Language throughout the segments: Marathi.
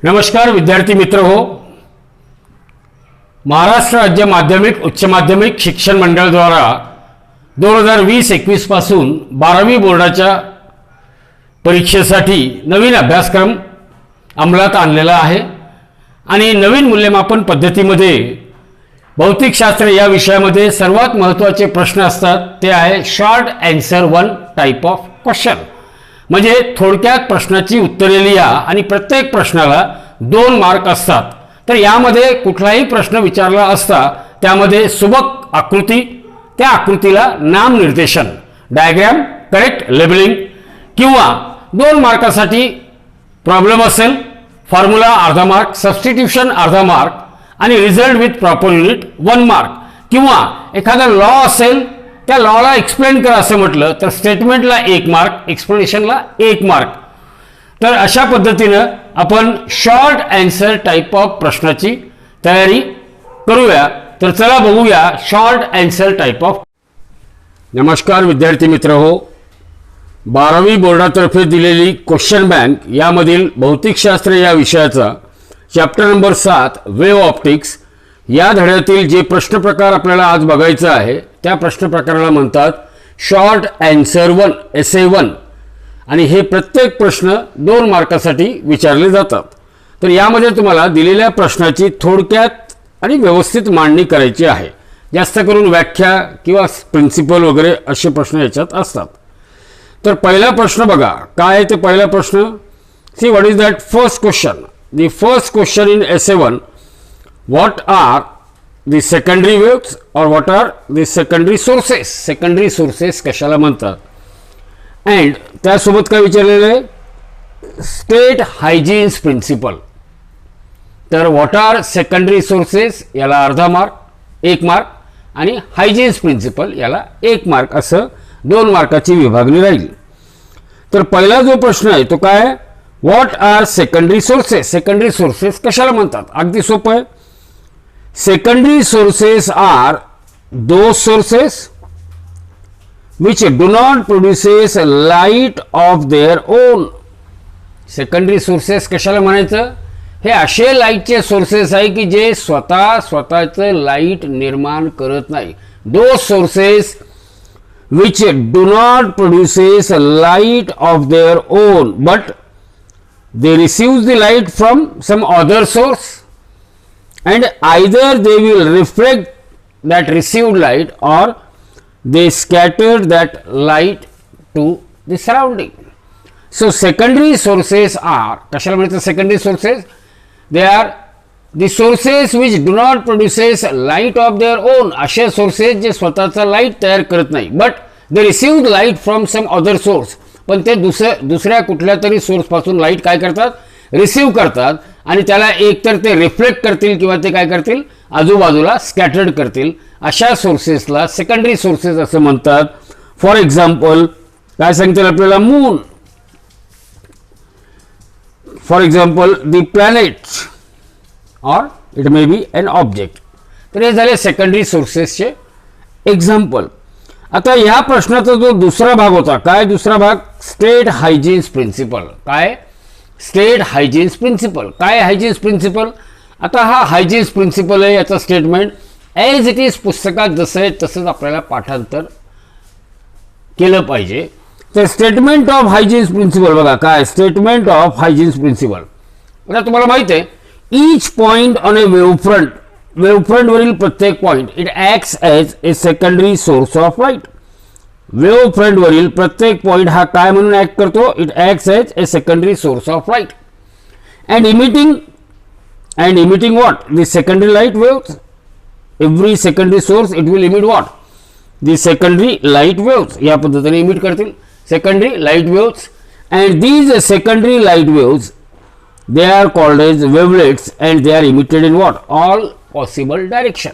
नमस्कार विद्यार्थी मित्र हो. महाराष्ट्र राज्य माध्यमिक उच्च माध्यमिक शिक्षण मंडळ द्वारा 2020-21 पासून 12वी बोर्डाच्या परीक्षेसाठी नवीन अभ्यासक्रम अंमलात आणलेला आहे आणि नवीन मूल्यमापन पद्धतीमध्ये भौतिकशास्त्र या विषयामध्ये सर्वात महत्त्वाचे प्रश्न असतात ते आहे short answer one type of question. म्हणजे थोडक्यात प्रश्नाची उत्तरे लिहा आणि प्रत्येक प्रश्नाला 2 मार्क असतात. तर यामध्ये कुठलाही प्रश्न विचारला असता त्यामध्ये सुबक आकृती, त्या आकृतीला नामनिर्देशन डायग्राम, करेक्ट लेबलिंग किंवा 2 मार्कासाठी प्रॉब्लेम असेल, फॉर्म्युला अर्धा मार्क, सबस्टिट्यूशन अर्धा मार्क आणि result with proper unit 1 mark किंवा एखादा लॉ असेल त्या लॉला एक्सप्लेन करा असं म्हटलं तर स्टेटमेंटला 1 मार्क, एक्सप्लेनेशनला 1 मार्क. तर अशा पद्धतीनं आपण शॉर्ट आन्सर टाइप ऑफ प्रश्नाची तयारी करूया. तर चला बघूया शॉर्ट आन्सर टाइप ऑफ. नमस्कार विद्यार्थी मित्र हो. 12वी बोर्डातर्फे दिलेली क्वेश्चन बँक यामधील भौतिकशास्त्र या विषयाचा चॅप्टर नंबर 7 वेव्ह ऑप्टिक्स या धड्यातील जे प्रश्न प्रकार आपल्याला आज बघायचा आहे त्या प्रश्न प्रकाराला म्हणतात शॉर्ट आन्सर वन SA1 आणि हे प्रत्येक प्रश्न 2 मार्कासाठी विचारले जातात. तर यामध्ये तुम्हाला दिलेल्या प्रश्नाची थोडक्यात आणि व्यवस्थित मांडणी करायची आहे. जास्त करून व्याख्या किंवा प्रिन्सिपल वगैरे असे प्रश्न याच्यात असतात. तर पहिला प्रश्न बघा काय आहे ते. पहिला प्रश्न, C what is that first question. The first question in SA1, what are the secondary waves or what are the secondary sources. secondary sources कशाला म्हणतात. and त्यासोबत काय विचारलेलं आहे स्टेट हायजीन्स प्रिन्सिपल. तर what are secondary sources याला अर्धा मार्क, 1 मार्क आणि हायजीन्स प्रिन्सिपल याला 1 मार्क असं 2 मार्काची विभागणी राहील. तर पहिला जो प्रश्न आहे तो काय आहे, what are secondary sources. Secondary sources कशाला म्हणतात. अगदी सोपं आहे. Secondary sources are those sources which do not produces light of their own. Secondary sources कशाला म्हणायचं, हे असे लाईटचे सोर्सेस आहे की जे स्वतःचं लाईट निर्माण करत नाही. Those sources which do not produces light of their own but they receive the light from some other source and either they will reflect that received light or they scatter that light to the surrounding. So secondary sources are कशाला म्हणतात secondary sources, they are the sources which do not produces light of their own. असे sources जे स्वतःचा लाईट तयार करत नाही but they receive light from some other source. पण ते दुसऱ्या कुठल्या तरी सोर्स पासून लाईट काय करतात, रिसीव करतात आणि त्याला एकतर ते रिफ्लेक्ट करतील किंवा ते काय करतील आजूबाजूला स्कॅटर्ड करतील. अशा सोर्सेसला सेकंडरी सोर्सेस असं म्हणतात. फॉर एक्झाम्पल काय सांगतील आपल्याला, moon, for example the planet or it may be an object. तर हे झाले सेकंडरी सोर्सेसचे एक्झाम्पल. आता ह्या प्रश्नाचा जो दुसरा भाग होता काय, दुसरा भाग स्टेट हायजीन्स प्रिन्सिपल. काय स्टेट हायजीन्स प्रिन्सिपल. काय हायजीन्स प्रिन्सिपल. आता हा हायजीन्स प्रिन्सिपल आहे याचा स्टेटमेंट ॲज इट इज पुस्तकात जसं आहे तसंच आपल्याला पाठांतर केलं पाहिजे. तर स्टेटमेंट ऑफ हायजीन्स प्रिन्सिपल बघा काय, स्टेटमेंट ऑफ हायजीन्स प्रिन्सिपल. आता तुम्हाला माहिती आहे each point on a wavefront, वेव्हफ्रंटवरील प्रत्येक point it acts as a secondary source of light. वेव्हफ्रंटवरील प्रत्येक पॉइंट हा काय म्हणून ऍक्ट करतो, it acts as a secondary source of light and emitting what the secondary light waves. Every secondary source it will emit what the secondary light waves. या पद्धतीने इमिट करतील secondary light waves and these secondary light waves they are called age wavelets and they are emitted in what all possible direction.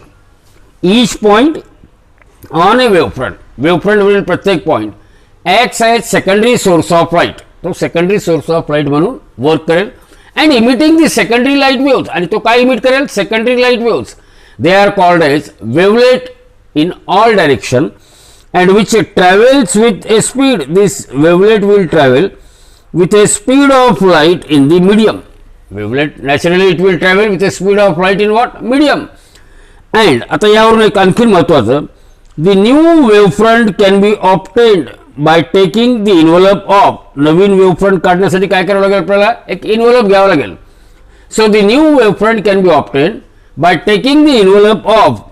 Each point on a wavefront, वेवफ्रंटवरील प्रत्येक point acts as secondary source of light. तो सेकंडरी सोर्स ऑफ लाईट म्हणून वर्क करेल and emitting the secondary light waves. आणि तो काय इमिट करेल, secondary light waves. They are called as wavelet in all direction and which travels with a speed. This wavelet will travel with a speed of light in the medium. Wavelength naturally it will travel with a speed of light in what? Medium. And आता यावरून एक आणखी महत्त्वाचं, the new wavefront can be obtained by taking the envelope of, Naveen wavefront काढण्यासाठी काय करावं लागेल आपल्याला? एक envelope घ्यावं लागेल. So the new wavefront can be obtained by taking the envelope of,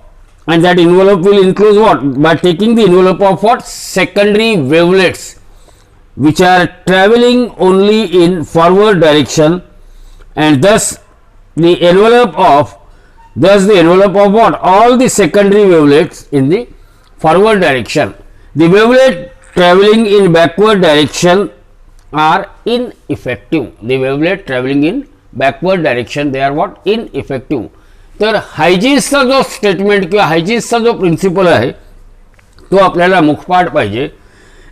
and that envelope will include what? By taking the envelope of what? Secondary wavelets which are traveling only in forward direction, and thus the envelope of what? All the secondary wavelets in the forward direction. The wavelet traveling in backward direction are ineffective. The wavelet traveling in backward direction, they are what? Ineffective. तर हायजीन्सचा जो स्टेटमेंट किंवा हायजीन्सचा जो प्रिन्सिपल आहे तो आपल्याला मुखपाठ पाहिजे.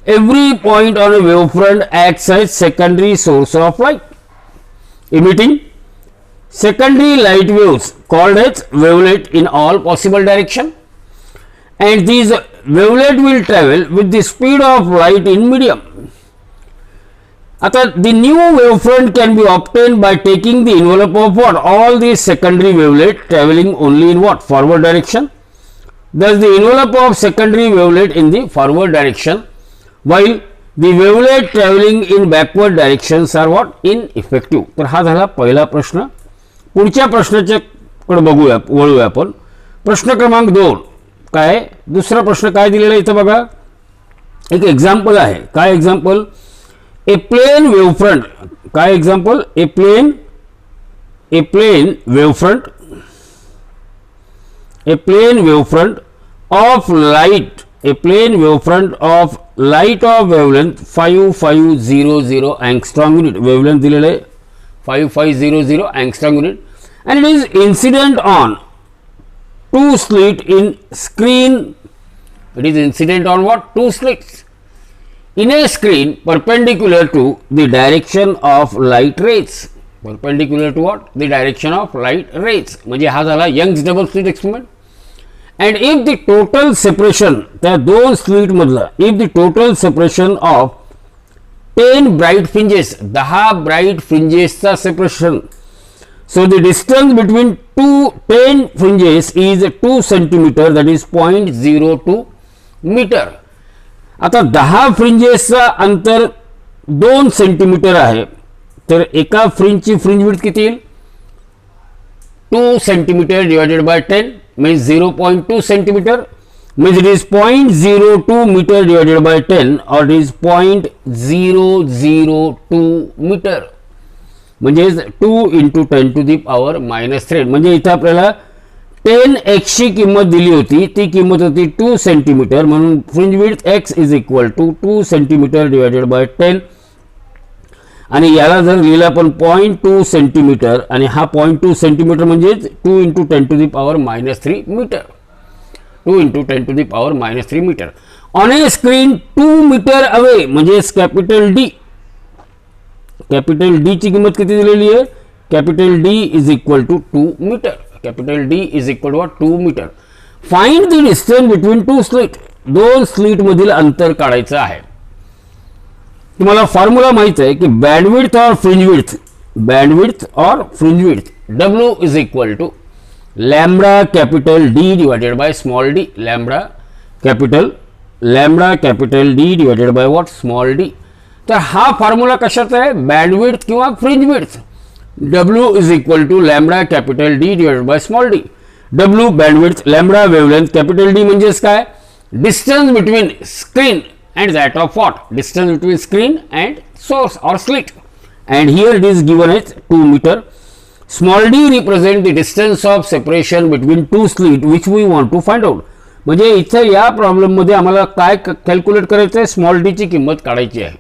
Every point on a wavefront acts as secondary source of light, emitting secondary light waves called as wavelet in all possible direction, and these wavelet will travel with the speed of light in medium. आता the new wavefront can be obtained by taking the envelope of what? All these secondary wavelet traveling only in what? Forward direction. Thus the envelope of secondary wavelet in the forward direction, while the wavelet traveling in backward directions are what? Ineffective. तर हा झाला पहिला प्रश्न. पुढच्या प्रश्नाच्याकडे बघूया, वळूया आपण. प्रश्न क्रमांक 2 काय? दुसरा प्रश्न काय दिलेला इथं बघा, एक एक्झाम्पल आहे. काय एक्झाम्पल? A plane wavefront. काय example? A plane wavefront, a plane wavefront of light, a plane wavefront of light of wavelength 5500 angstrom unit. Wavelength दिलेलं आहे 5500 angstrom unit, and it is incident on two slit in screen. It is incident on what? Two slits in a screen perpendicular to the direction of light rays. Perpendicular to what? The direction of light rays. म्हणजे हा झाला Young's double slit experiment. And if the total separation, त्या दोन स्लिट मधला, if the total separation of 10 bright fringes, 10 bright fringes चा separation, so the distance between 10 fringes is 2 centimeter, that is 0.02 meter. आता 10 fringes चा अंतर 2 सेंटीमीटर आहे, तर एका फ्रिंजची फ्रिंज विड्थ किती येईल? 2 centimetre divided by 10 means 0.2 centimeter, means it is 0.02 meter divided by 10, or it is 0.002 meter, म्हणजे 2 into 10 to the power -3. म्हणजे इथं आपल्याला 10x ची किंमत दिली होती, ती किंमत होती 2 सेंटीमीटर, म्हणून fringe width x is equal to 2 centimetre divided by 10, आणि याला जर लिहिलं आपण 0.2 सेंटीमीटर, आणि हा 0.2 सेंटीमीटर म्हणजे 2 into 10 to the power -3 metre. 2 into 10 to the power -3 meter on a screen 2 meter away, म्हणजे कॅपिटल डी. कॅपिटल डी ची किंमत किती दिलेली आहे? Capital D is equal to 2 metre. Capital D is equal to 2 metre. Find the distance between two slit. दोन स्लिट मधील अंतर काढायचं आहे. तुम्हाला फॉर्म्युला माहित आहे की बँडविड्थ और fringe width, W is equal to lambda capital D divided by small D. Lambda capital D divided by what? Small D. तर हा फॉर्म्युला कशाचा आहे? बँडविड्थ किंवा fringe width. W is equal to lambda capital D divided by small D. W bandwidth, lambda wavelength, capital D म्हणजेच काय? Distance between screen and that of what? Distance between screen and source or slit, and here it is given as 2 meter. Small d represent the distance of separation between two slit which we want to find out. म्हणजे इथे या प्रॉब्लेम मध्ये आम्हाला काय कॅल्क्युलेट करायचं आहे? स्मॉल डी ची किंमत काढायची आहे.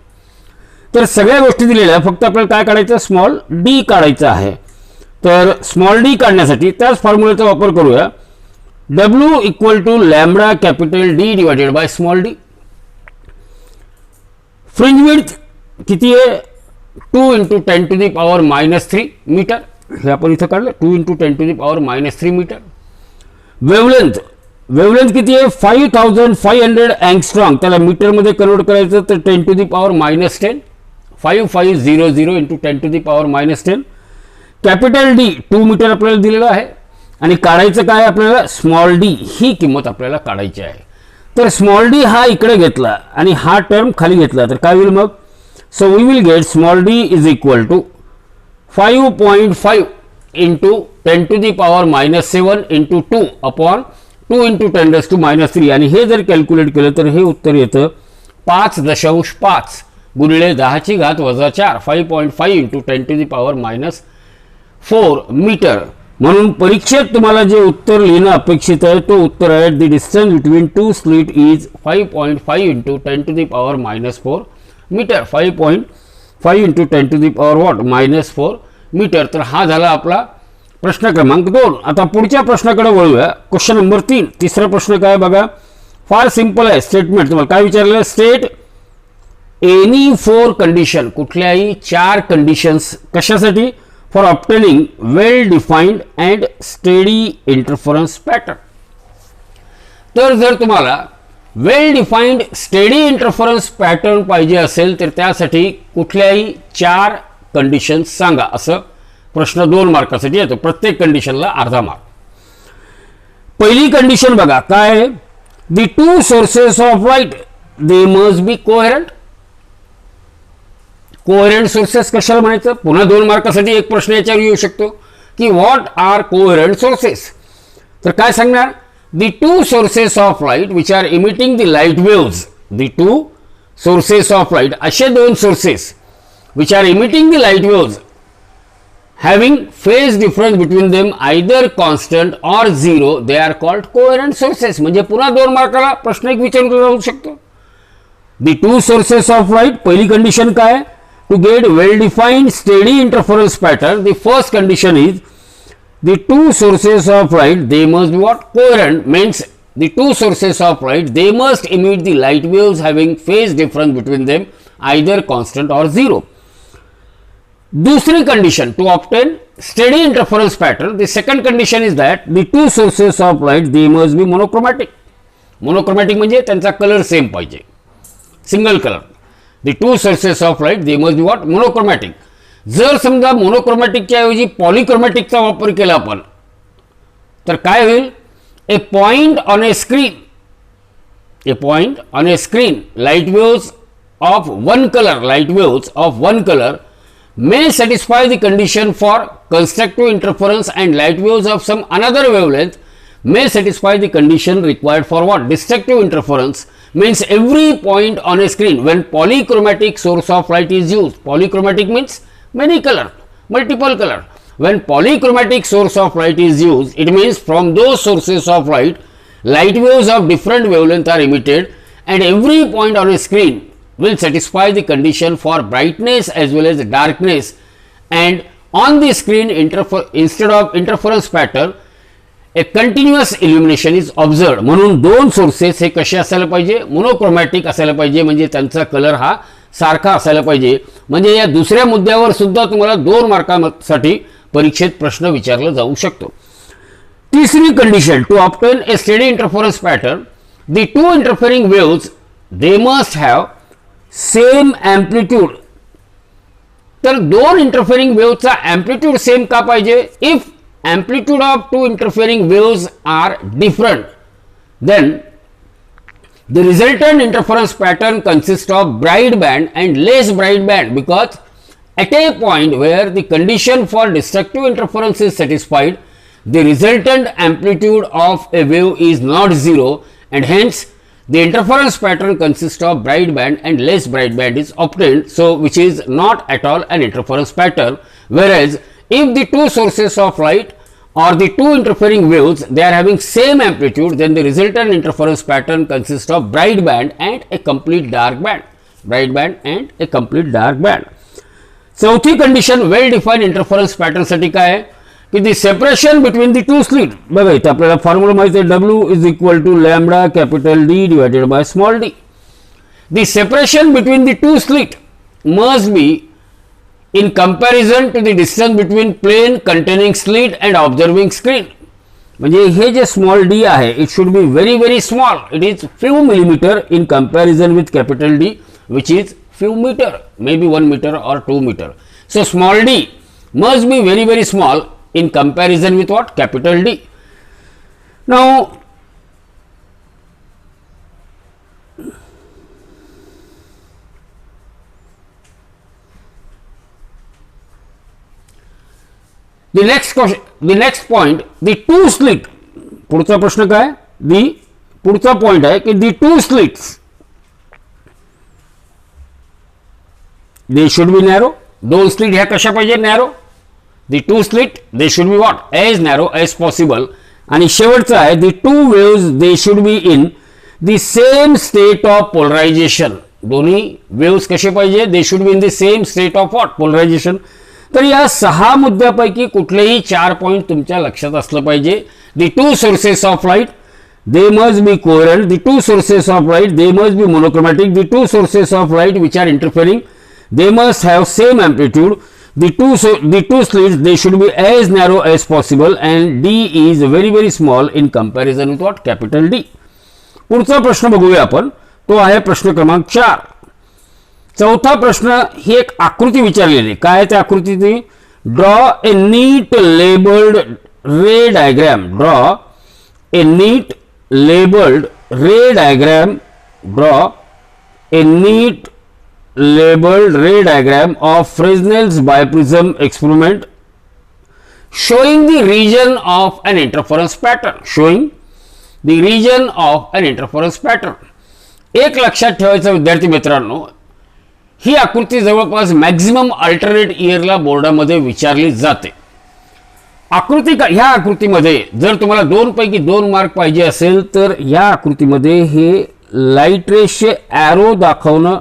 तर सगळ्या गोष्टी दिलेल्या, फक्त आपल्याला काय काढायचं? स्मॉल डी काढायचं आहे. तर स्मॉल डी काढण्यासाठी त्याच फॉर्म्युलेचा वापर करूया. W equal to lambda capital D divided by small D. Fringe width किती आहे? 2 into 10 to the power -3 metre. हे आपण इथं काढलं 2 into 10 to the power -3 metre. Wavelength किती आहे? 5500 एंगस्ट्रॉम. त्याला मीटर मध्ये कन्वर्ट करायचं तर 10 to the power -10. 5500 into 10 to the power -10. Capital D 2 metre आपल्याला दिलेलं आहे आणि काढायचं काय आपल्याला स्मॉल डी ही किंमत आपल्याला काढायची आहे. तर स्मॉल डी हा इकडे घेतला आणि हा टर्म खाली घेतला तर काय होईल मग. So we will get small D is equal to 5.5 into 10 to the power -7 into 2 upon 2 into 10⁻³ आणि हे जर कॅल्क्युलेट केलं तर हे उत्तर येतं 5.5 गुणिले 10⁻⁴ 5.5 into 10 to the power -4 metre. म्हणून परीक्षेत तुम्हाला जे उत्तर लिहिणं अपेक्षित आहे तो उत्तर आहे the distance between two slit is 5.5 into 10 to the power -4 metre. 5.5 into 10 to the power what -4 metre. तर हा झाला आपला प्रश्न क्रमांक 2. आता पुढच्या प्रश्नाकडे वळूया. Question number 3. तिसरा प्रश्न काय बघा, फार सिंपल आहे. स्टेटमेंट तुम्हाला काय विचारलं, स्टेट एनी 4 कंडिशन, कुठल्याही 4 कंडिशन्स कशासाठी, for obtaining well defined and steady interference pattern. तर जर तुम्हाला वेल डिफाइंड स्टेडी इंटरफरन्स पॅटर्न पाहिजे असेल तर त्यासाठी कुठल्याही 4 कंडिशन्स सांगा, असं प्रश्न 2 मार्कासाठी येतो. प्रत्येक कंडिशनला अर्धा मार्क. पहिली कंडिशन बघा काय आहे, the 2 sources of light they must B coherent. Coherent sources कशाला म्हणायचं, पुन्हा 2 मार्कासाठी एक प्रश्न याच्यावर येऊ शकतो की व्हॉट आर कोहेरंट सोर्सेस. तर काय सांगणार, the 2 sources of light which are emitting the light waves. The 2 sources of light, असे 2 sources which are emitting the light waves having phase difference between them either constant or 0 they are called coherent sources. म्हणजे पुन्हा 2 मार्काला प्रश्न एक विचारला जाऊ शकतो. the 2 sources of light, पहिली कंडिशन काय, to get well defined steady interference pattern the first condition is the 2 sources of light they must be what coherent, means the 2 sources of light they must emit the light waves having phase difference between them either constant or 0. दूसरी condition, to obtain steady interference pattern, the second condition is that the 2 sources of light they must be monochromatic. Monochromatic म्हणजे त्यांचा कलर सेम पाहिजे, single colour. The 2 sources of light they must be what monochromatic. जर समजा मोनोक्रोमॅटिकच्या ऐवजी पॉलिक्रोमॅटिकचा वापर केला आपण तर काय होईल, a point on a screen, a point on a screen light waves of one colour, light waves of one colour may satisfy the condition for constructive interference and light waves of some another wavelength may satisfy the condition required for what destructive interference. Means every point on a screen when polychromatic source of light is used, polychromatic means many color, multiple color. When polychromatic source of light is used, it means from those sources of light, light waves of different wavelength are emitted and every point on a screen will satisfy the condition for brightness as well as darkness, and on the screen instead of interference pattern a continuous illumination is observed. म्हणून 2 सोर्सेस हे कसे असायला पाहिजे, मोनोक्रोमॅटिक असायला पाहिजे, म्हणजे त्यांचा कलर हा सारखा असायला पाहिजे. म्हणजे या दुसऱ्या मुद्द्यावर सुद्धा तुम्हाला 2 मार्कासाठी परीक्षेत प्रश्न विचारला जाऊ शकतो. तिसरी condition, to obtain a steady interference pattern the 2 interfering waves they must have same amplitude. तर 2 इंटरफेरिंग वेव्हचा एम्प्लिट्यूड सेम का पाहिजे, if amplitude of 2 interfering waves are different then the resultant interference pattern consist of bright band and less bright band, because at a point where the condition for destructive interference is satisfied the resultant amplitude of a wave is not zero and hence the interference pattern consists of bright band and less bright band is obtained, so which is not at all an interference pattern. Whereas if the 2 sources of light or the 2 interfering waves they are having same amplitude, then the resultant interference pattern consists of bright band and a complete dark band, bright band and a complete dark band. चौथी condition well defined interference pattern साठी काय आहे की the separation between the 2 slit. बघा इथे आपल्याला फॉर्म्युला माहिती आहे, W is equal to lambda capital D divided by small d. The separation between the 2 slit must be in comparison to the distance between plane containing slit and observing screen. म्हणजे हे जे स्मॉल d आहे it should be very very small, it is few millimetre in comparison with capital D which is few meter, maybe 1 meter or 2 meter. So small d must be very very small in comparison with what? Capital D. Now the next question, the next point, the two slit. पुढचा प्रश्न काय? पुढचा पॉइंट आहे की the two slits they should be narrow. दोन स्लिट ह्या कशा पाहिजे? Narrow. the two slit they should be what? as narrow as possible. आणि शेवटचा आहे the two waves they should be in the same state of polarization. दोन्ही वेव्स कसे पाहिजे? they should be in the same state of what? polarization. तर या 6 मुद्द्यापैकी कुठलेही 4 पॉइंट तुमच्या लक्षात असलं पाहिजे. the two sources of light they must be coherent. the two sources of light they must be monochromatic. the two sources of light which are interfering they must have same amplitude. the two slits they should be as narrow as possible and D is very very small in comparison with what? Capital D. पुढचा प्रश्न बघूया आपण. तो आहे प्रश्न क्रमांक 4. चौथा प्रश्न ही एक आकृती विचारलेली. काय त्या आकृतीची? Draw a NEET labelled ray diagram. Draw a NEET labeled ray diagram. Draw a neat labeled ray diagram of Fresnel's biprism experiment showing the region of an interference pattern. Showing the region of an interference pattern. एक लक्षात ठेवायचं विद्यार्थी मित्रांनो, ही आकृती जवळपास मॅक्झिमम अल्टरनेट इयरला बोर्डामध्ये विचारली जाते. ह्या आकृतीमध्ये जर तुम्हाला 2 पैकी 2 मार्क पाहिजे असेल तर या आकृतीमध्ये हे लाईट रेसचे ॲरो दाखवणं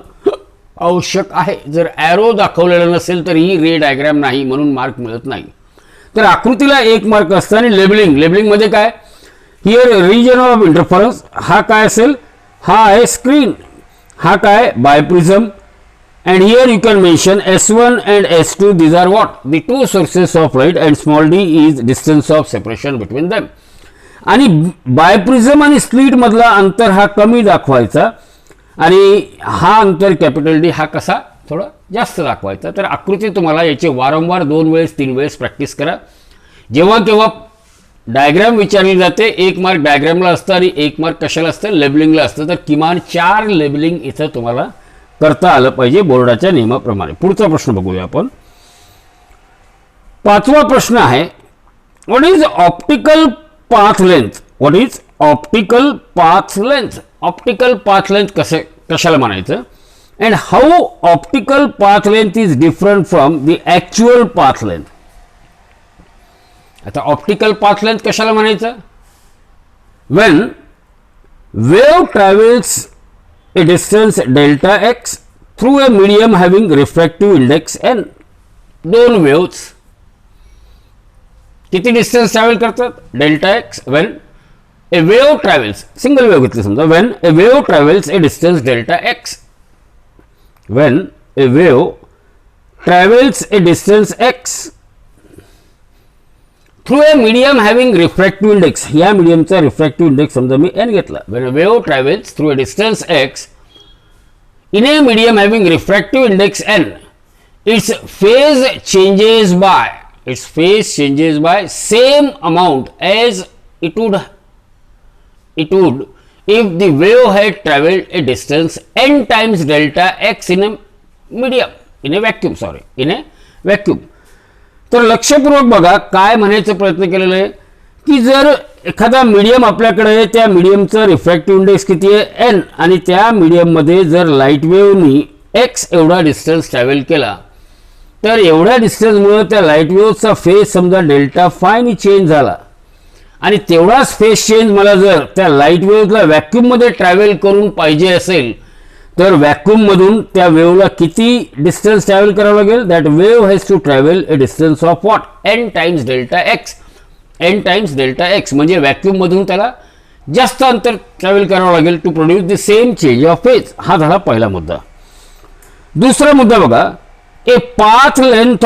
आवश्यक आहे. जर ॲरो दाखवलेला नसेल तर ही रे डायग्राम नाही, म्हणून मार्क मिळत नाही. तर आकृतीला 1 मार्क असतं. आणि लेबलिंग मध्ये काय? Here region of interference. हा काय असेल? हा आहे स्क्रीन. हा काय? बायप्रिझम. and here you can mention S1 and S2. these are what? the two sources of light and small d is distance of separation between them. आणि बायप्रिझम आणि स्लिट मधला अंतर हा कमी दाखवायचा आणि हा अंतर कॅपिटल डी हा कसा थोडा जास्त दाखवायचा. तर आकृती तुम्हाला याचे वारंवार 2 वेळेस 3 वेळेस प्रॅक्टिस करा. जेव्हा केव्हा डायग्राम विचारली जाते 1 मार्क डायग्रामला असतं आणि 1 मार्क कशाला असतं? लेबलिंगला असतं. तर किमान 4 लेबलिंग इथं तुम्हाला करता आलं पाहिजे बोर्डाच्या नियमाप्रमाणे. पुढचा प्रश्न बघूया आपण. 5वा प्रश्न आहे what is optical path length. What is optical path length. Optical path length कशाला म्हणायचं? And how optical path length is different from the actual path length. आता ऑप्टिकल पाथ लेंथ कशाला म्हणायचं? When wave travels a distance delta x through a medium having refractive index n. दोन वेव्स किती डिस्टन्स ट्रॅव्हल करतात? Delta x. when a wave travels, single wave घेतली समजा, when a wave travels a distance delta x. when a wave travels a distance x through a medium having refractive index. या मीडियमचा रिफ्रॅक्टिव्ह इंडेक्स समजा मी n घेतला. when a wave travels through a distance x in a medium having refractive index n, its phase changes by same amount as it would if the wave had traveled a distance n times delta x in a vacuum. तर लक्षपूर्वक बघा काय म्हणायचा प्रयत्न केलेला आहे की जर एखादा मीडियम आपल्याकडे आहे, त्या मीडियमचा रिफ्रॅक्टिव्ह इंडेक्स किती आहे? n. आणि त्या मीडियममध्ये जर लाईट वेव्हनी x एवढा डिस्टन्स ट्रॅव्हल केला तर एवढ्या डिस्टन्समुळे त्या लाईट वेव्हचा फेज समजा डेल्टा फायनी चेंज झाला आणि तेवढाच फेज चेंज मला जर त्या लाईट वेव्हला व्हॅक्यूममध्ये ट्रॅव्हल करून पाहिजे असेल तर व्हॅक्यूममधून त्या वेव्हला किती डिस्टन्स ट्रॅव्हल करावं लागेल? That wave has to travel a distance of what? n times delta x. n times delta x म्हणजे व्हॅक्यूममधून त्याला जास्त अंतर ट्रॅव्हल करावं लागेल to produce the same change of phase. हा झाला पहिला मुद्दा. दुसरा मुद्दा बघा. A path length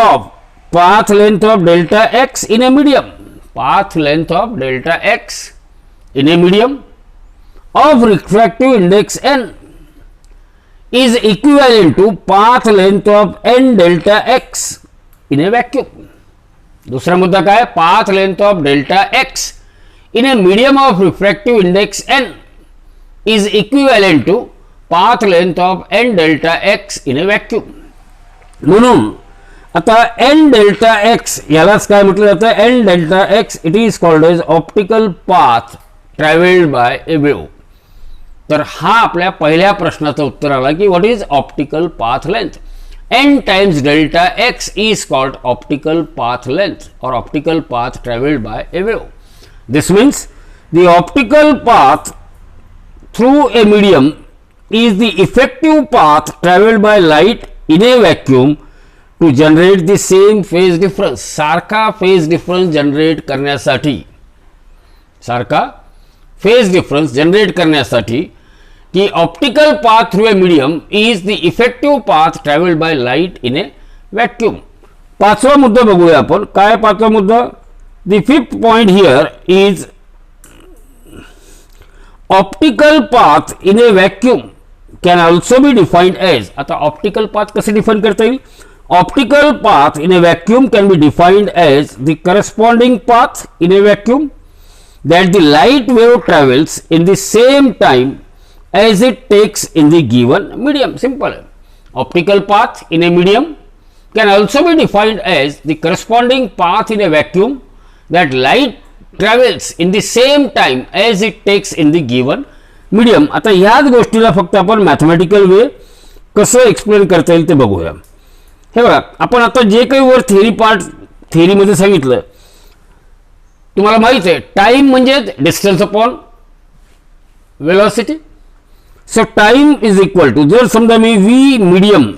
of delta x in a medium. Path length of delta x in a medium of refractive index n is equivalent to path length of n delta x in a vacuum. दुसरा मुद्दा काय, path length of delta x in a medium of refractive index n is equivalent to path length of n delta x in a vacuum. म्हणून आता एन डेल्टा एक्स यालाच काय म्हटलं जातं, n delta x it is called as optical path travelled by a wave. तर हा आपल्या पहिल्या प्रश्नाचं उत्तर आला की what is optical path length. n times delta x is called optical path length or optical path traveled by a wave. This means the optical path through a medium is the effective path traveled by light in a vacuum to generate the same phase difference. सारखा phase difference generate करण्यासाठी, सारखा phase difference generate करण्यासाठी की optical path through a medium is the effective path travelled by light in a vacuum. पाचवा मुद्दा बघूया आपण. काय पाचवा मुद्दा, the fifth point here is optical path in a vacuum can also be defined as. आता ऑप्टिकल पाथ कसे डिफाइन करता येईल, optical path in a vacuum can be defined as the corresponding path in a vacuum that the light wave travels in the same time as it takes in the given medium. Simple. Optical path in a medium can also be defined as the corresponding path in a vacuum that light travels in the same time as it takes in the given medium. आता ह्याच गोष्टीला फक्त आपण मॅथमॅटिकल वे कसं एक्सप्लेन करता येईल ते बघूया. हे बघा, आपण आता जे काही वर थेरी पार्ट थेरीमध्ये सांगितलं तुम्हाला माहित आहे, टाइम म्हणजे distance upon velocity. So time is equal to, जर समजा मी v मीडियम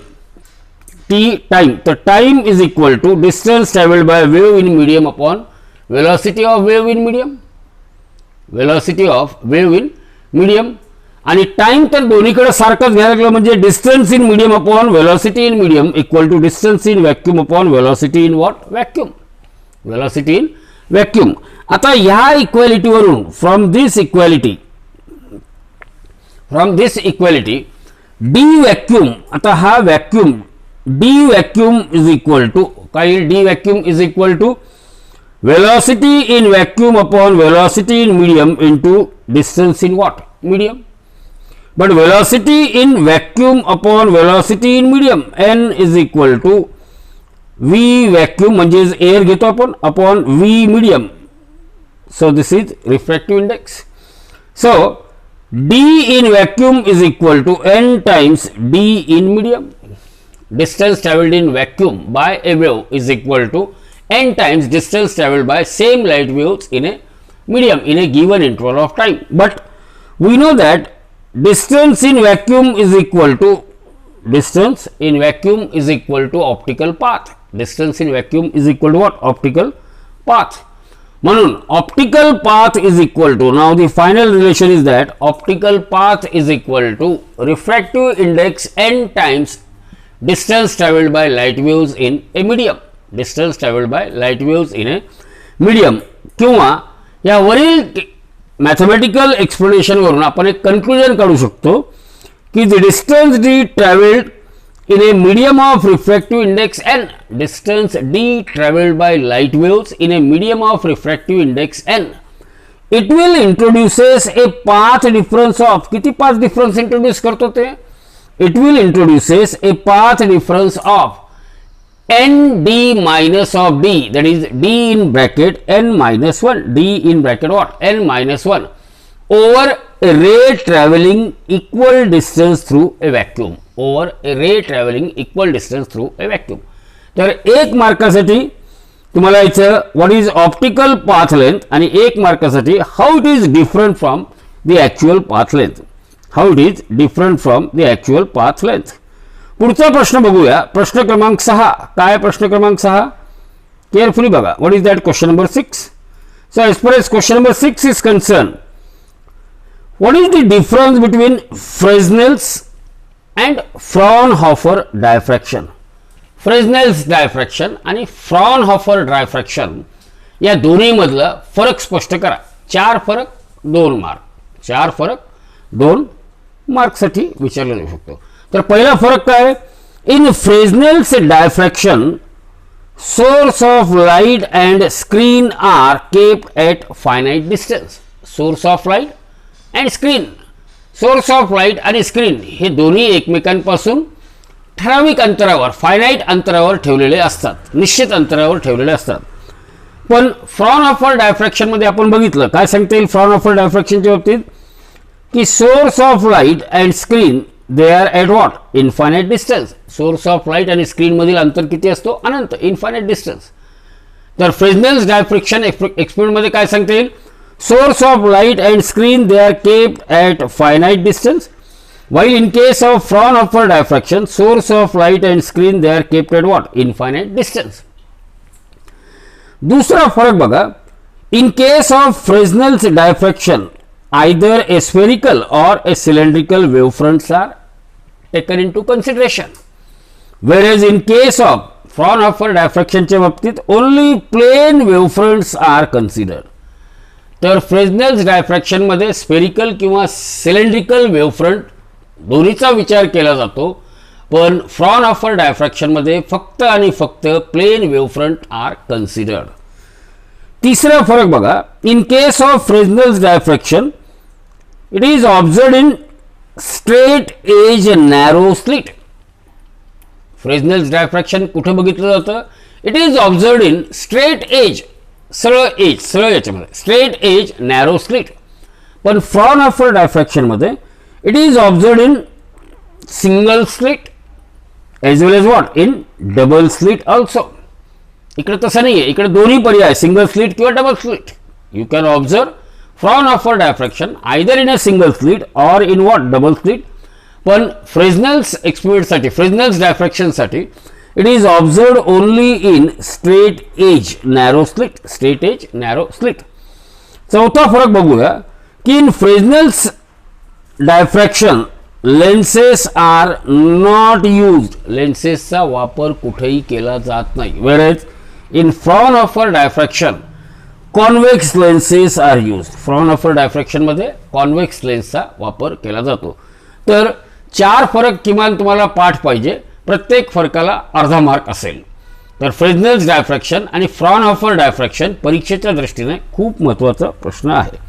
टी टाइम, तर time is equal to distance travelled by wave in medium upon velocity of wave in medium, velocity of wave in medium. आणि टाइम तर दोन्हीकडे सारखाच घ्यायला लागलं म्हणजे distance in medium upon velocity in medium equal to distance in vacuum upon velocity in what, vacuum, velocity in vacuum. आता ह्या इक्वॅलिटीवरून from this equality D vacuum, आता हा vacuum D vacuum is equal to काय, D vacuum is equal to velocity in vacuum upon velocity in medium into distance in what, medium. But velocity in vacuum upon velocity in medium N is equal to V vacuum म्हणजे एअर घेतो आपण upon V medium. So this is refractive index. So D in vacuum is equal to N times D in medium. Distance travelled in vacuum by a wave is equal to n times distance traveled by same light waves in a medium in a given interval of time. But we know that distance in vacuum is equal to optical path. Distance in vacuum is equal to what? Optical path. म्हणून optical path is equal to, now the final relation is that optical path is equal to refractive index n times distance traveled by light waves in a medium. Distance traveled by light waves in a medium. किंवा या वरील मॅथमॅटिकल एक्सप्लेनेशन वरून आपण एक कन्क्लुजन काढू शकतो की the distance D travelled in a medium of refractive index n, distance d traveled by light waves in a medium of refractive index n, it will introduces a path difference of, किती path difference introduce करतो ते, it will introduces a path difference of n d minus of d, that is d in bracket n minus 1, d in bracket what, n minus 1 over a ray traveling equal distance through a vacuum, over a ray traveling equal distance through a vacuum. तर एक मार्कासाठी तुम्हाला इथं what is optical path length आणि एक मार्कासाठी how it is different from the actual path length, how it is different from the actual path length. पुढचा प्रश्न बघूया, प्रश्न क्रमांक 6. काय प्रश्न क्रमांक 6? केअरफुली बघा. What is that? Question number 6. So as far as question number 6 is concern, what is the difference between Fresnel's and Fraunhofer diffraction? Fresnel's diffraction आणि Fraunhofer diffraction या दोन्ही मधला फरक स्पष्ट करा. 4 फरक 2 मार्क, 4 फरक 2 मार्क साठी विचारला जाऊ शकतो. तर पहिला फरक काय? In Fresnel's diffraction source of light and screen are kept at finite distance. Source of light and screen, source of light आणि स्क्रीन हे दोन्ही एकमेकांपासून ठराविक अंतरावर, फायनाईट अंतरावर ठेवलेले असतात, निश्चित अंतरावर ठेवलेले असतात. पण फ्रॉनहोफर डायफ्रॅक्शन मध्ये आपण बघितलं, काय सांगता येईल फ्रॉनहोफर डायफ्रॅक्शनच्या बाबतीत, की source of light and screen they are at what, infinite distance. Source of light आणि स्क्रीन मधील अंतर किती असतो, अनंत, इनफायनाईट डिस्टन्स. तर फ्रेस्नेल्स डायफ्रॅक्शन एक्सपेरिमेंट मध्ये काय सांगता येईल, source of light and screen they are kept at finite distance, while in case of Fraunhofer diffraction source of light and screen they are kept at what, infinite distance. दूसरा फरक बघा, in case of Fresnel's diffraction either a spherical or a cylindrical wavefronts are taken into consideration, whereas in case of Fraunhofer diffraction च्या बाबतीत only plane wavefronts are considered. तर फ्रेस्नेल्स डायफ्रॅक्शन मध्ये स्फेरिकल किंवा सिलेंड्रिकल वेव्हफ्रंट दोन्हीचा विचार केला जातो, पण फ्रॉनहोफर डायफ्रॅक्शन मध्ये फक्त आणि फक्त प्लेन वेव्हफ्रंट आर कन्सिडर्ड. तिसरा फरक बघा, in case of Fresnel's diffraction it is observed in straight edge narrow slit. Fresnel's diffraction कुठे बघितलं जातं, it is observed in straight edge, सरळ एज, सरळ याच्यामध्ये स्ट्रेट एज नॅरो स्लिट. पण फ्रॉनहोफर डायफ्रॅक्शन मध्ये it is observed in single slit as well as what, in double slit also. इकडे तसं नाही आहे, इकडे दोन्ही पर्याय सिंगल स्लिट किंवा double slit. You can observe Fraunhofer diffraction either in a single slit और इन व्हॉट, डबल स्लिट. पण फ्रेस्नेल्स एक्सपेरिमेंटसाठी, फ्रेस्नेल्स डायफ्रॅक्शनसाठी it is observed only in straight edge narrow slit, straight edge narrow slit. चौथा फरक बघूया, की in Fresnel's diffraction lenses are not used, लेन्सेसचा वापर कुठेही केला जात नाही. Whereas in Fraunhofer diffraction convex lenses are used. Fraunhofer diffraction मध्ये कॉन्व्हेक्स लेन्सचा वापर केला जातो. तर 4 फरक किमान तुम्हाला पाठ पाहिजे, प्रत्येक फरकाला अर्धा मार्क असेल. तर फ्रेस्नेल्स डायफ्रॅक्शन आणि फ्रॉनहोफर डायफ्रॅक्शन परीक्षेच्या दृष्टीने खूप महत्त्वाचा प्रश्न आहे.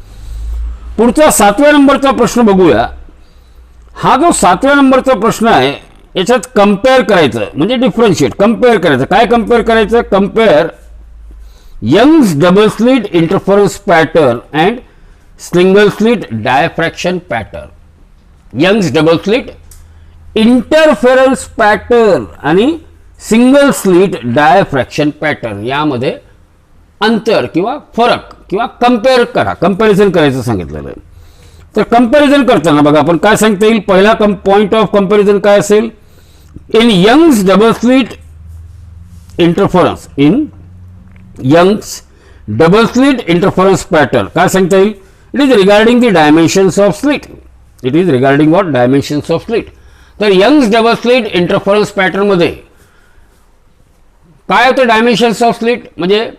पुढचा 7व्या नंबरचा प्रश्न बघूया. हा जो 7व्या नंबरचा प्रश्न आहे याच्यात कंपेअर करायचं, म्हणजे डिफरन्शिएट, कंपेअर करायचं. काय कंपेअर करायचं, compare Young's double slit interference pattern and single slit diffraction pattern. Young's double slit interference pattern आणि सिंगल स्लिट डायफ्रॅक्शन पॅटर्न यामध्ये अंतर किंवा फरक किंवा कंपेअर करा, कंपॅरिझन करायचं सांगितलेलं आहे. तर कंपॅरिझन करताना बघा आपण काय सांगता येईल, पहिला पॉइंट ऑफ कंपॅरिझन काय असेल, in Young's double slit interference, in Young's double slit interference pattern काय सांगता येईल, it is regarding the dimensions of slit, it is regarding what, dimensions of slit. तर Young's double slit interference pattern मध्ये काय होतं, डायमेन्शन्स ऑफ स्लिट म्हणजे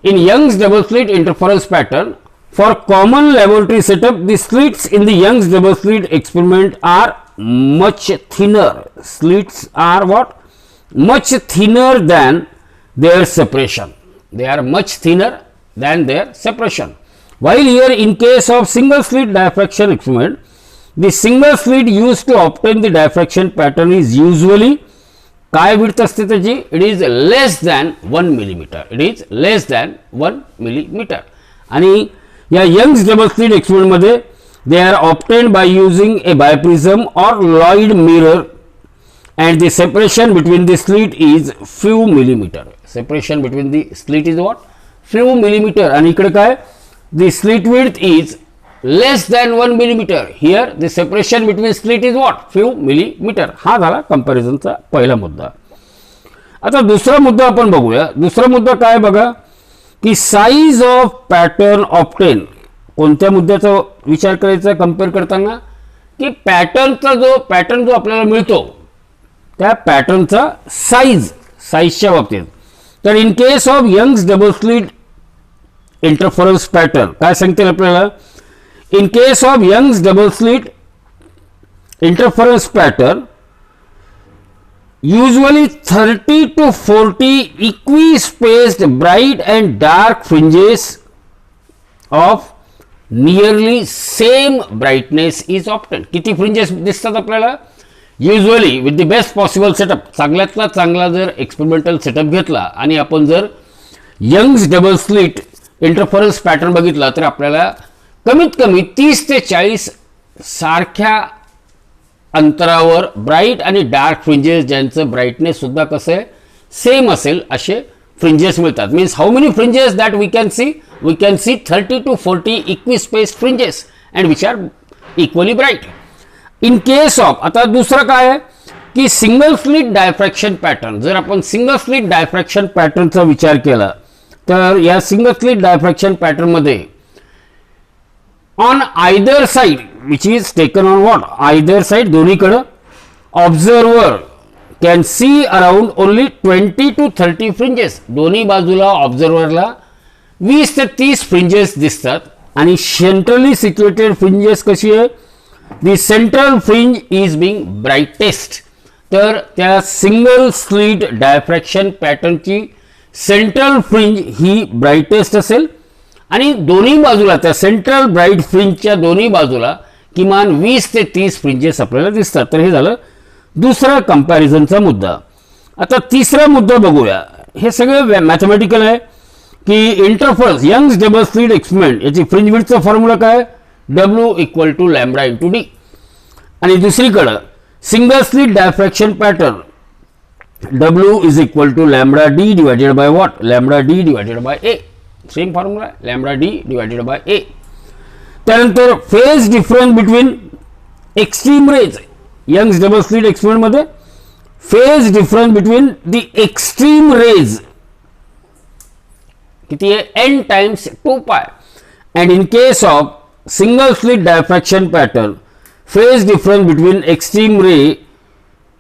in Young's double slit interference pattern for common laboratory setup the slits in the Young's double slit experiment are much thinner. Slits are what, much thinner than their separation, they are much thinner than their separation. While here in case of single slit diffraction experiment the single slit used to obtain the diffraction pattern is usually काय विड्थ असते त्याची, it is less than 1 millimetre, it is less than 1 millimetre. आणि या यंग्स डबल स्लिट एक्सपेरिमेंट मध्ये they are obtained by using a biprism और Lloyd mirror and the separation between the slit is few millimetre. Separation between the slit is what, few millimetre. आणि इकडे काय, the slit width is less than 1 millimeter. Here the separation between slit is what, few millimeter. हा झाला कंपॅरिझनचा पहिला मुद्दा. आता दुसरा मुद्दा आपण बघूया. दुसरा मुद्दा काय बघा, की साइज ऑफ पॅटर्न ऑब्टेन. कोणत्या मुद्द्याचा विचार करायचा कंपेअर करताना, की पॅटर्न जो आपल्याला मिळतो त्या पॅटर्नचा साइजच्या बाबतीत. तर in case of Young's double slit interference pattern काय सांगते आपल्याला, in case of Young's double slit interference pattern usually 30 to 40 equi-spaced bright and dark fringes of nearly same brightness is obtained. किती फ्रिंजेस दिसतात आपल्याला? Usually with the best possible setup, चांगल्यातला चांगला जर एक्सपेरिमेंटल सेटअप घेतला आणि आपण जर Young's double slit interference pattern बघितला तर आपल्याला कमीत कमी 30 ते 40 सारख्या अंतरावर ब्राईट आणि डार्क फ्रिंजेस ज्यांचं ब्राईटनेस सुद्धा कसं आहे सेम असेल असे फ्रिंजेस मिळतात. Means how many fringes that we can see 30 to 40 equispaced fringes and which are equally bright. In case of, आता दुसरं काय आहे की सिंगल स्लिट डायफ्रॅक्शन पॅटर्न. जर आपण सिंगल स्लिट डायफ्रॅक्शन पॅटर्नचा विचार केला तर या सिंगल स्लिट डायफ्रॅक्शन पॅटर्नमध्ये on either side which is taken on what, either side दोन्हीकडं observer can see around only 20 to 30 fringes. दोन्ही बाजूला ऑब्झर्वरला 20 ते 30 फ्रिंजेस दिसतात. आणि सेंट्रली सिच्युएटेड फ्रिंजेस कशी आहे, the central fringe is being brightest. तर त्या सिंगल स्लिट डायफ्रॅक्शन पॅटर्नची सेंट्रल फ्रिंज ही ब्राईटेस्ट असेल आणि दोन्ही बाजूला त्या सेंट्रल ब्राईट फ्रिंजच्या दोन्ही बाजूला किमान 20 ते 30 फ्रिंजेस आपल्याला दिसतात. तर हे झालं दुसरा कंपॅरिझनचा मुद्दा. आता तिसरा मुद्दा बघूया. हे सगळे मॅथमॅटिकल आहे की interference Young's double slit experiment याची फ्रिंज विड्थचा फॉर्म्युला काय, W = लॅम्बडा इंटू डी. आणि दुसरीकडं single slit diffraction pattern W = lambda D divided by what, lambda D divided by A. Same formula आहे, lambda D divided by A. त्यानंतर phase difference between extreme rays, Young's double slit एक्सपेरिमेंटमध्ये phase difference between the extreme rays किती आहे, n times 2π. And in case of single slit diffraction pattern phase difference between extreme ray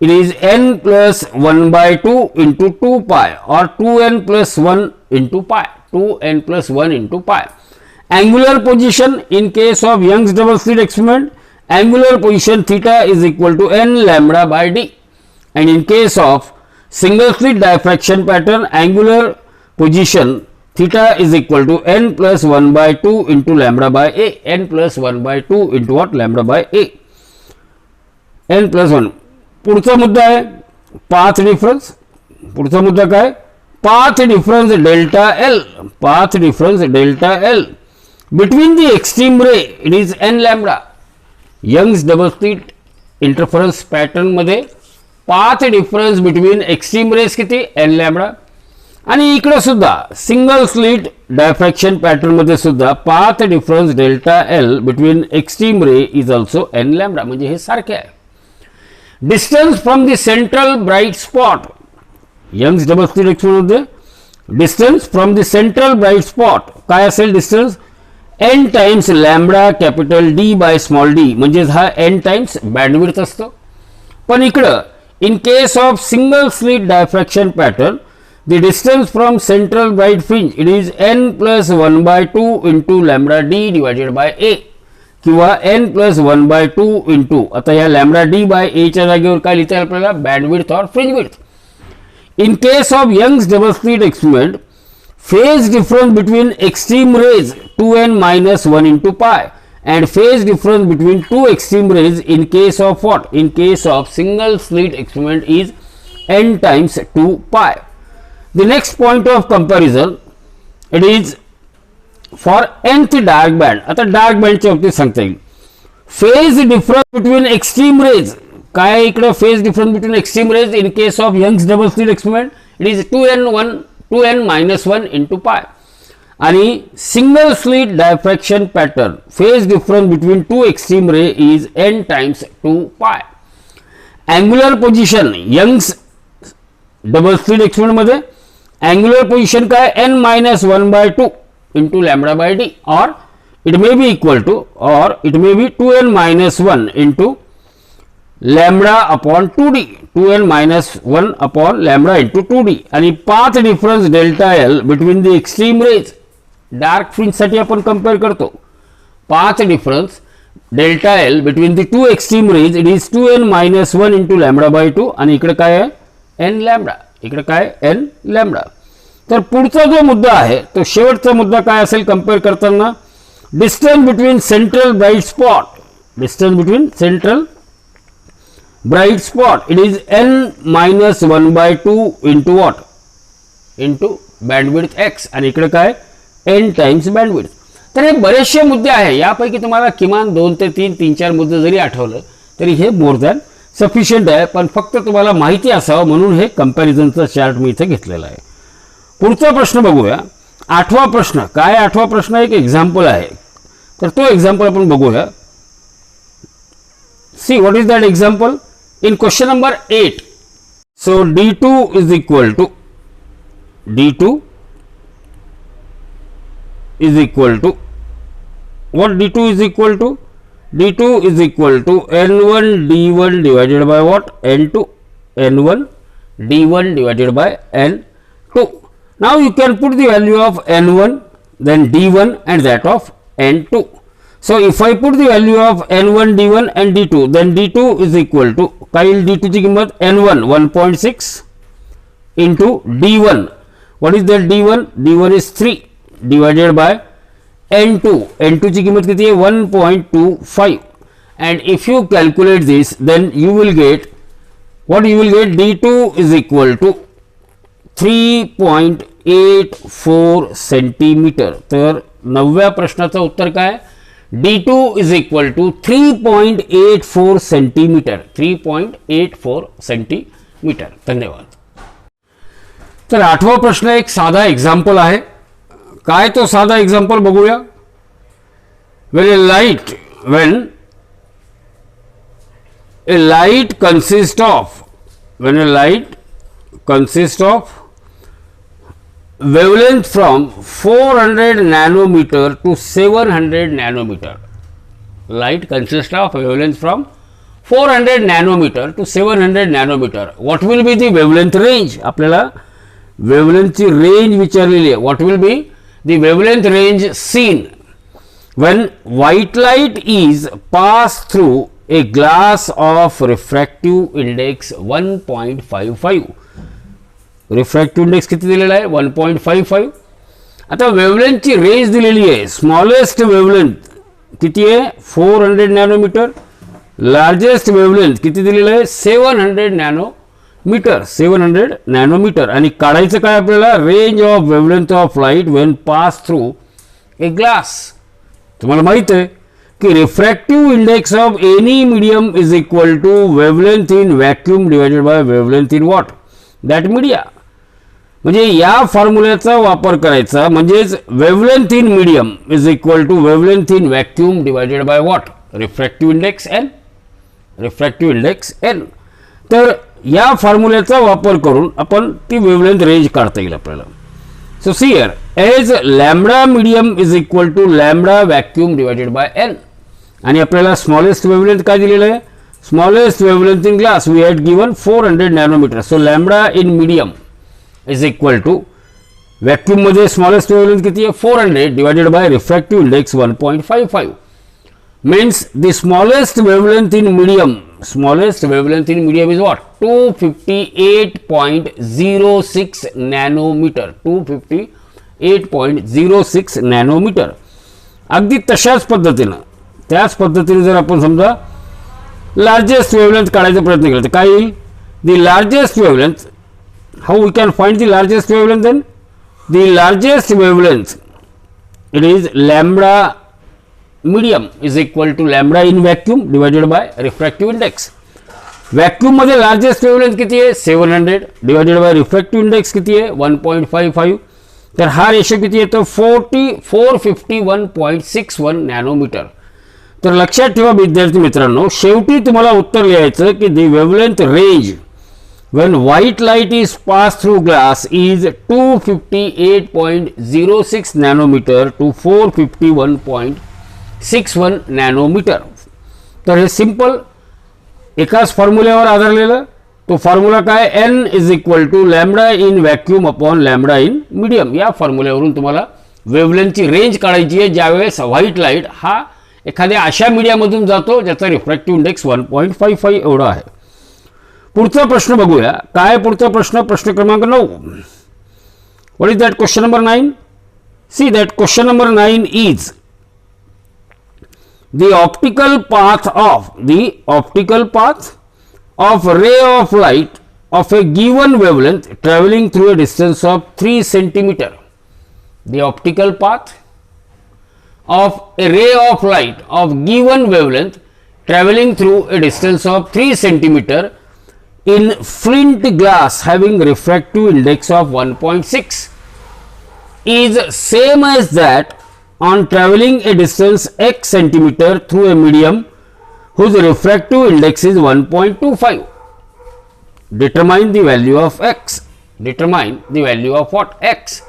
it is n plus 1/2 into 2π or 2n plus 1 into pi, 2n plus 1 into pi. Angular position in case of Young's double slit experiment, angular position theta is equal to n lambda by d. And in case of single slit diffraction pattern, angular position theta is equal to n plus 1/2 into lambda by a, n plus 1/2 into what, lambda by a, n plus 1. पुढचा मुद्दा आहे पाथ डिफरन्स. पुढचा मुद्दा काय, path difference delta L, path difference delta L between the extreme ray it is N lambda. Young's double slit interference pattern मध्ये path difference between extreme rays किती, एन लॅम्बडा. आणि इकडे सुद्धा सिंगल स्लिट डायफ्रॅक्शन पॅटर्न मध्ये सुद्धा path difference delta L between extreme ray is also N lambda. म्हणजे हे सारखे आहे. Distance from the central bright spot, Young's double slit experiment मध्ये distance from the central bright spot काय असेल, distance n times lambda capital D by small D. म्हणजेच हा n टाइम्स बँडविड्थ असतो. पण इकडं in case of single slit diffraction pattern the distance from central bright fringe it is n plus 1/2 into lambda D divided by A किंवा n plus 1/2 इंटू, आता या लॅम्बडा डी बाय एच्या जागेवर काय लिहिता येईल आपल्याला, बँडविड्थ और fringe width. In case of Young's double slit experiment phase difference between extreme rays 2n minus 1 into pi and phase difference between two extreme rays in case of what, in case of single slit experiment is n times 2 pi. The next point of comparison it is for nth dark band. आता डार्क बँडच्या बाबतीत सांगता येईल phase difference between extreme rays काय, इकडे phase difference between extreme rays in case of Young's double slit experiment it is 2n minus 1 into pi. आणि single slit diffraction pattern phase difference between two extreme ray is n times 2 pi. Angular position Young's double slit experiment मध्ये अँग्युलर पोझिशन काय, n minus 1/2 into lambda by d, or it may be equal to, or it may be 2n minus 1 into lambda upon 2d, 2n minus 1 upon lambda into 2d. आणि path difference delta L between the extreme rays, dark fringe साठी आपण कंपेअर करतो. path difference delta L between the two extreme rays it is 2n minus 1 into lambda by 2 आणि इकडे काय आहे एन लॅम्बडा, इकडे काय एन लॅम्बडा. तर पुढचा जो मुद्दा आहे तो शेवटचा मुद्दा काय असेल कंपेअर करताना, distance between central bright spot, distance between central bright spot it is n-1/2 into what, into bandwidth x, आणि इकडे काय n टाइम्स बँडविड्थ. तर हे बरेचसे मुद्दे आहे, यापैकी तुम्हाला किमान 2 ते 3-4 मुद्दे जरी आठवलं तरी हे मोर दॅन सफिशियंट आहे. पण फक्त तुम्हाला माहिती असावं म्हणून हे कंपॅरिझनचा चार्ट मी इथे घेतलेला आहे. पुढचा प्रश्न बघूया, 8वा प्रश्न. काय 8वा प्रश्न एक एक्झाम्पल आहे, तर तो एक्झाम्पल आपण बघूया. See what is that example in question number 8. So d2 is equal to what d2 is equal to, d2 is equal to n1 d1 divided by what, n2, n1 d1 divided by n2. Now you can put the value of n1 then d1 and that of n2. So if I put the value of n1 d1 and d2 then d2 is equal to, काय येईल d2 ची किंमत, n1 1.6 into d1, what is that d1, d1 is 3 divided by n2, n2 ची किंमत किती आहे 1.25, and if you calculate this then you will get what, you will get d2 is equal to 3.84 centimetre. तर 9व्या प्रश्नाचं उत्तर काय, d2 is equal to 3.84 centimetre, 3.84 centimetre. धन्यवाद. तर 8वा प्रश्न एक साधा एक्झाम्पल आहे. काय तो साधा एक्झाम्पल बघूया. when a light consists of wavelength from 400 nanometer to 700 nanometer. Light consists of wavelength from 400 nanometer to 700 nanometer. What will be the wavelength range? आपल्याला wavelength ची रेंज विचारलेली आहे. What will be the wavelength range seen when white light is passed through a glass of refractive index 1.55. refractive index किती दिलेला आहे 1.55. आता wavelength ची रेंज दिलेली आहे. स्मॉलेस्ट wavelength किती आहे 400 नॅनोमीटर, लार्जेस्ट wavelength किती दिलेलं आहे 700 नॅनोमीटर, 700 नॅनोमीटर. आणि काढायचं काय आपल्याला, range of wavelength of light when pass through a glass. तुम्हाला माहित आहे की refractive index of any medium is equal to wavelength in vacuum divided by wavelength in what, that media. म्हणजे या फॉर्म्युल्याचा वापर करायचा, म्हणजेच wavelength in medium is equal to wavelength in vacuum divided by what, refractive index n, refractive index n. तर या फॉर्म्युल्याचा वापर करून आपण ती वेवलेंथ रेंज काढता येईल आपल्याला. So see here, as lambda medium is equal to lambda vacuum divided by n. आणि आपल्याला स्मॉलेस्ट वेवलेंथ काय दिलेलं आहे, smallest wavelength in glass we had given 400 nanometre. So lambda in medium is equal to vacuum मध्ये स्मॉलेस्ट वेवलेंथ किती आहे 400 divided by refractive index 1.55. means the smallest wavelength in medium is what, 258.06 nanometer, 258.06 nanometer. अगदी तशाच पद्धतीनं त्याच पद्धतीने जर आपण समजा लार्जेस्ट वेवलेंथ काढायचा प्रयत्न केला तर काय येईल, the largest wavelength, how we can find the largest wavelength then, the largest wavelength it is lambda medium is equal to lambda in vacuum divided by refractive index. Vacuum मध्ये लार्जेस्ट वेवलेंथ किती आहे 700 डिवायडेड बाय रिफ्रॅक्टिव्ह इंडेक्स किती आहे 1.55. तर हा रेशो किती येतो 451.61 नॅनोमीटर. तर लक्षात ठेवा विद्यार्थी मित्रांनो, शेवटी तुम्हाला उत्तर लिहायचं की the wavelength range when white light is passed through glass is 258.06 nanometer to 451.61 nanometre. तर हे सिंपल एकाच फॉर्म्युल्यावर आधारलेलं. तो फॉर्म्युला काय, n is equal to lambda in vacuum upon lambda in medium. या फॉर्म्युल्यावरून तुम्हाला वेवलेंथची रेंज काढायची आहे ज्यावेळेस व्हाईट लाईट हा एखाद्या अशा मीडियामधून जातो ज्याचा रिफ्रॅक्टिव्ह इंडेक्स 1.55 एवढा आहे. पुढचा प्रश्न बघूया. काय पुढचा प्रश्न? प्रश्न क्रमांक 9. What is that question number 9? See that question number 9 is the optical path of ray of light of a given wavelength traveling through a distance of 3 centimeter. The optical path of a ray of light of given wavelength traveling through a distance of 3 centimeter in flint glass having refractive index of 1.6 is same as that on traveling a distance x centimeter through a medium whose refractive index is 1.25. Determine the value of x. Determine the value of what? X.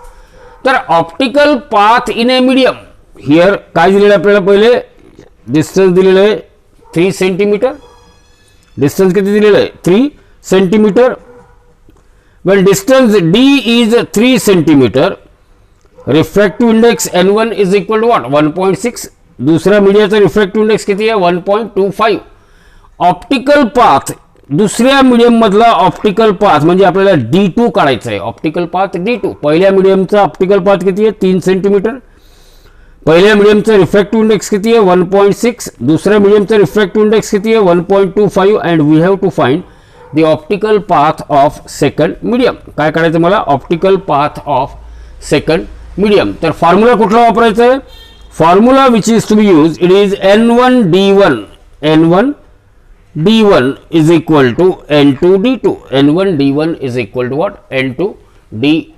तर optical path in a medium. Here काय दिलेलं आपल्याला? पहिले डिस्टन्स दिलेलं आहे 3 सेंटीमीटर. डिस्टन्स किती दिलेलं आहे? 3 centimetre. when distance d is 3 centimeter, refractive index n1 is equal to what? 1.6. दुसऱ्या मीडियाचा रिफ्रॅक्टिव्ह इंडेक्स किती आहे? 1.25. ऑप्टिकल पाथ, दुसऱ्या मीडियम मधला ऑप्टिकल पाथ म्हणजे आपल्याला D2 काढायचं आहे. Optical path D2. पहिल्या मीडियमचा ऑप्टिकल पाथ किती आहे? 3 सेंटीमीटर. पहिल्या मीडियमचा रिफ्रॅक्टिव्ह इंडेक्स किती आहे? 1.6. दुसऱ्या मीडियमचा रिफ्रॅक्टिव्ह इंडेक्स किती आहे? 1.25. And we have to find the optical path of second medium. काय काढायचं मला? Optical path of second medium. तर फॉर्म्युला कुठला वापरायचा आहे? Formula which is to be use, it is n1 d1 is equal to n2 d2. n1 d1 is equal to what? n2 d2.